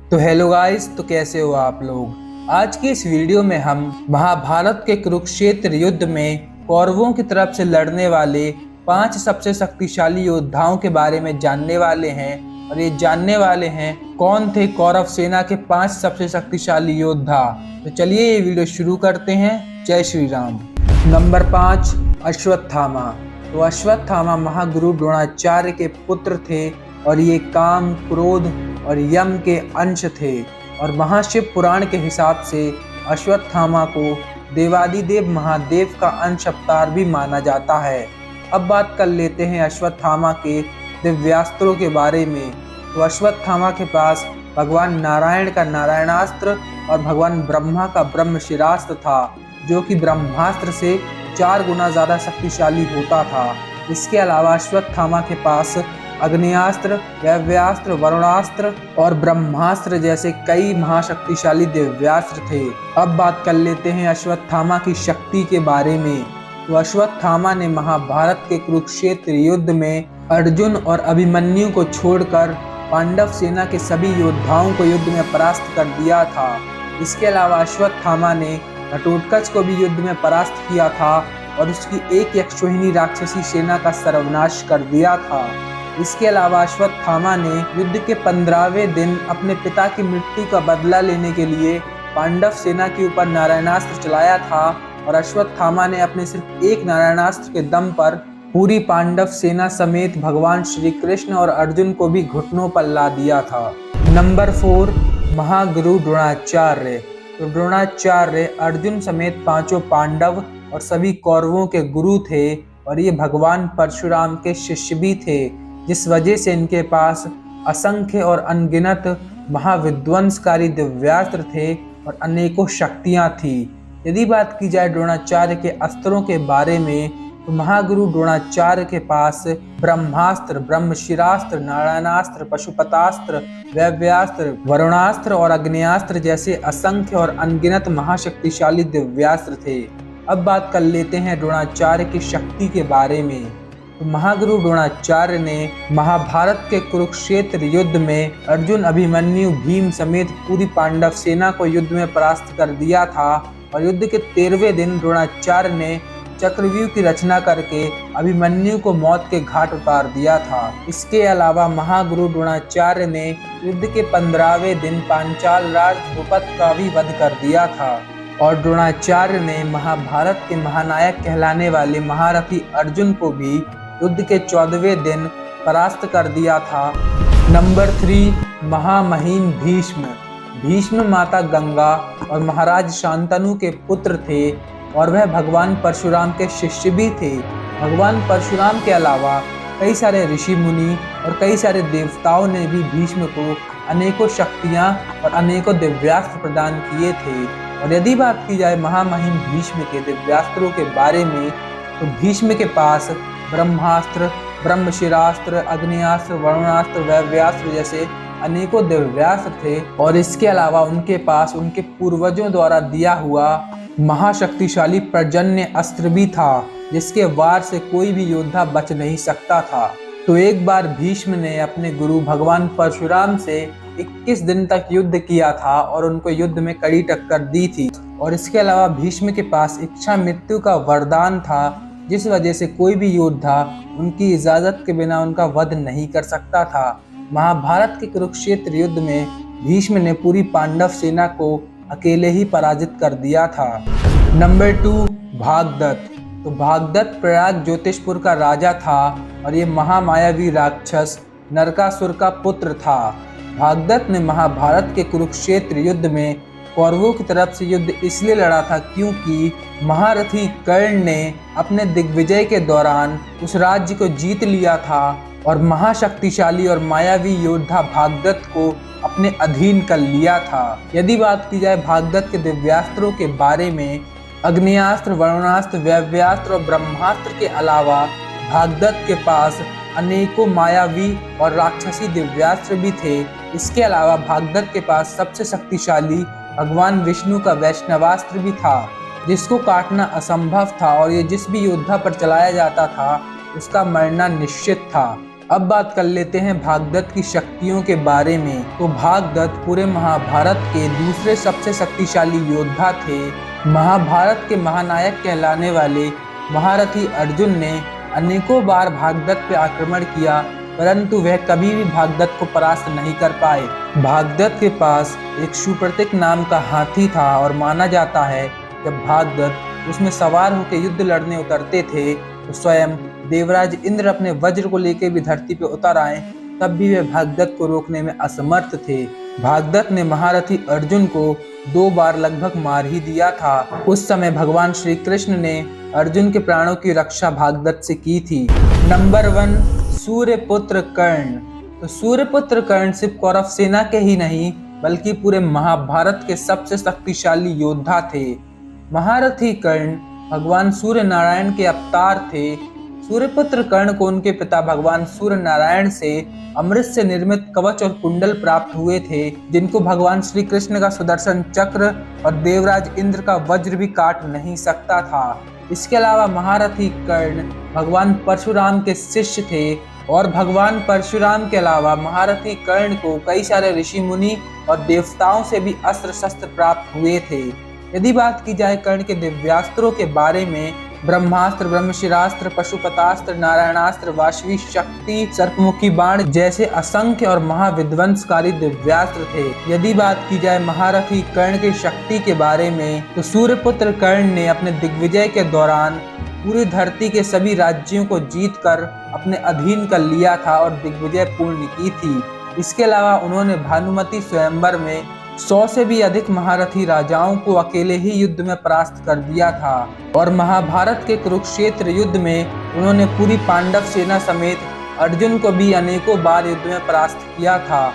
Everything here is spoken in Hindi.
तो हेलो गाइस, तो कैसे हो आप लोग। आज की इस वीडियो में हम महाभारत के कुरुक्षेत्र युद्ध में कौरवों की तरफ से लड़ने वाले 5 सबसे शक्तिशाली योद्धाओं के बारे में जानने वाले हैं। और ये जानने वाले हैं कौन थे कौरव सेना के 5 सबसे शक्तिशाली योद्धा। तो चलिए ये वीडियो शुरू करते हैं। जय श्री राम। नंबर 5, अश्वत्थामा। तो अश्वत्थामा महागुरु द्रोणाचार्य के पुत्र थे और ये काम, क्रोध और यम के अंश थे। और महाशिव पुराण के हिसाब से अश्वत्थामा को देवादिदेव महादेव का अंश अवतार भी माना जाता है। अब बात कर लेते हैं अश्वत्थामा के दिव्यास्त्रों के बारे में। तो अश्वत्थामा के पास भगवान नारायण का नारायणास्त्र और भगवान ब्रह्मा का ब्रह्मशिरास्त्र था, जो कि ब्रह्मास्त्र से 4 गुना ज़्यादा शक्तिशाली होता था। इसके अलावा अश्वत्थामा के पास अग्नियास्त्र, वैव्यास्त्र, वरुणास्त्र और ब्रह्मास्त्र जैसे कई महाशक्तिशाली दिव्यास्त्र थे। अब बात कर लेते हैं अश्वत्थामा की शक्ति के बारे में। तो अश्वत्थामा ने महाभारत के कुरुक्षेत्र युद्ध में अर्जुन और अभिमन्यु को छोड़कर पांडव सेना के सभी योद्धाओं को युद्ध में परास्त कर दिया था। इसके अलावा अश्वत्थामा ने घटोत्कच को भी युद्ध में परास्त किया था और उसकी एक यक्षोहिणी राक्षसी सेना का सर्वनाश कर दिया था। इसके अलावा अश्वत्थामा ने युद्ध के 15वें दिन अपने पिता की मृत्यु का बदला लेने के लिए पांडव सेना के ऊपर नारायणास्त्र चलाया था। और अश्वत्थामा ने अपने सिर्फ एक नारायणास्त्र के दम पर पूरी पांडव सेना समेत भगवान श्री कृष्ण और अर्जुन को भी घुटनों पर ला दिया था। नंबर 4, महागुरु द्रोणाचार्य। तो द्रोणाचार्य अर्जुन समेत 5 पांडव और सभी कौरवों के गुरु थे और ये भगवान परशुराम के शिष्य भी थे, जिस वजह से इनके पास असंख्य और अनगिनत महाविध्वंसकारी दिव्यास्त्र थे और अनेकों शक्तियां थी। यदि बात की जाए द्रोणाचार्य के अस्त्रों के बारे में, तो महागुरु द्रोणाचार्य के पास ब्रह्मास्त्र, ब्रह्मशिरास्त्र, नारायणास्त्र, पशुपतास्त्र, वैव्यास्त्र, वरुणास्त्र और अग्नियास्त्र जैसे असंख्य और अनगिनत महाशक्तिशाली दिव्यास्त्र थे। अब बात कर लेते हैं द्रोणाचार्य की शक्ति के बारे में। तो महागुरु द्रोणाचार्य ने महाभारत के कुरुक्षेत्र युद्ध में अर्जुन, अभिमन्यु, भीम समेत पूरी पांडव सेना को युद्ध में परास्त कर दिया था। और युद्ध के 13वें दिन द्रोणाचार्य ने चक्रव्यूह की रचना करके अभिमन्यु को मौत के घाट उतार दिया था। इसके अलावा महागुरु द्रोणाचार्य ने युद्ध के 15वें दिन पांचाल राज द्रुपद का भी वध कर दिया था। और द्रोणाचार्य ने महाभारत के महानायक कहलाने वाले महारथी अर्जुन को भी युद्ध के 14वें दिन परास्त कर दिया था। नंबर 3, महामहिम भीष्म। भीष्म माता गंगा और महाराज शांतनु के पुत्र थे और वह भगवान परशुराम के शिष्य भी थे। भगवान परशुराम के अलावा कई सारे ऋषि मुनि और कई सारे देवताओं ने भी भीष्म को अनेकों शक्तियां और अनेकों दिव्यास्त्र प्रदान किए थे। और यदि बात की जाए महामहिम भीष्म के दिव्यास्त्रों के बारे में, तो भीष्म के पास ब्रह्मास्त्र, ब्रह्मशिरास्त्र, अग्नियास्त्र, वरुणास्त्र, वैव्यास्त्र जैसे अनेकों दिव्यास्त्र थे। और इसके अलावा उनके पास उनके पूर्वजों द्वारा दिया हुआ महाशक्तिशाली पर्जन्य अस्त्र भी था, जिसके वार से कोई भी योद्धा बच नहीं सकता था। तो एक बार भीष्म ने अपने गुरु भगवान परशुराम से 21 दिन तक युद्ध किया था और उनको युद्ध में कड़ी टक्कर दी थी। और इसके अलावा भीष्म के पास इच्छा मृत्यु का वरदान था, जिस वजह से कोई भी योद्धा उनकी इजाजत के बिना उनका वध नहीं कर सकता था। महाभारत के कुरुक्षेत्र युद्ध में भीष्म ने पूरी पांडव सेना को अकेले ही पराजित कर दिया था। नंबर 2, भागदत्त। तो भागदत्त प्रयाग ज्योतिषपुर का राजा था और ये महामायावी राक्षस नरकासुर का पुत्र था। भागदत्त ने महाभारत के कुरुक्षेत्र युद्ध में कौरवों की तरफ से युद्ध इसलिए लड़ा था क्योंकि महारथी कर्ण ने अपने दिग्विजय के दौरान उस राज्य को जीत लिया था और महाशक्तिशाली और मायावी योद्धा भागदत्त को अपने अधीन कर लिया था। यदि बात की जाए भागदत्त के दिव्यास्त्रों के बारे में, अग्नियास्त्र, वरुणास्त्र, वैव्यास्त्र और ब्रह्मास्त्र के अलावा भागदत्त के पास अनेकों मायावी और राक्षसी दिव्यास्त्र भी थे। इसके अलावा भागदत्त के पास सबसे शक्तिशाली भगवान विष्णु का वैष्णवास्त्र भी था, जिसको काटना असंभव था और ये जिस भी योद्धा पर चलाया जाता था उसका मरना निश्चित था। अब बात कर लेते हैं भागदत्त की शक्तियों के बारे में। तो भागदत्त पूरे महाभारत के दूसरे सबसे शक्तिशाली योद्धा थे। महाभारत के महानायक कहलाने वाले महारथी अर्जुन ने अनेकों बार भागदत्त पर आक्रमण किया, परंतु वह कभी भी भागदत्त को परास्त नहीं कर पाए। भागदत्त के पास एक सुप्रतीक नाम का हाथी था और माना जाता है जब भागदत्त उसमें सवार होकर युद्ध लड़ने उतरते थे तो स्वयं देवराज इंद्र अपने वज्र को लेकर भी धरती पर उतर आए, तब भी वे भागदत्त को रोकने में असमर्थ थे। भागदत्त ने महारथी अर्जुन को 2 बार लगभग मार ही दिया था। उस समय भगवान श्री कृष्ण ने अर्जुन के प्राणों की रक्षा भागदत्त से की थी। नंबर 1, सूर्यपुत्र कर्ण। तो सूर्यपुत्र कर्ण सिर्फ कौरव सेना के ही नहीं बल्कि पूरे महाभारत के सबसे शक्तिशाली योद्धा थे। महारथी कर्ण भगवान सूर्य नारायण के अवतार थे। सूर्यपुत्र कर्ण को उनके पिता भगवान सूर्य नारायण से अमृत से निर्मित कवच और कुंडल प्राप्त हुए थे, जिनको भगवान श्री कृष्ण का सुदर्शन चक्र और देवराज इंद्र का वज्र भी काट नहीं सकता था। इसके अलावा महारथी कर्ण भगवान परशुराम के शिष्य थे और भगवान परशुराम के अलावा महारथी कर्ण को कई सारे ऋषि मुनि और देवताओं से भी अस्त्र शस्त्र प्राप्त हुए थे। यदि बात की जाए कर्ण के दिव्यास्त्रों के बारे में, ब्रह्मास्त्र, ब्रह्मशिरास्त्र, पशुपतास्त्र, नारायणास्त्र, वाशवी शक्ति, सर्पमुखी बाण जैसे असंख्य और महाविध्वंसकारी दिव्यास्त्र थे। यदि बात की जाए महारथी कर्ण की शक्ति के बारे में, तो सूर्यपुत्र कर्ण ने अपने दिग्विजय के दौरान पूरी धरती के सभी राज्यों को जीतकर अपने अधीन कर लिया था और दिग्विजय पूर्ण की थी। इसके अलावा उन्होंने भानुमति स्वयंवर में 100 से भी अधिक महारथी राजाओं को अकेले ही युद्ध में परास्त कर दिया था और महाभारत के कुरुक्षेत्र युद्ध में उन्होंने पूरी पांडव सेना समेत अर्जुन को भी अनेकों बार युद्ध में परास्त किया था।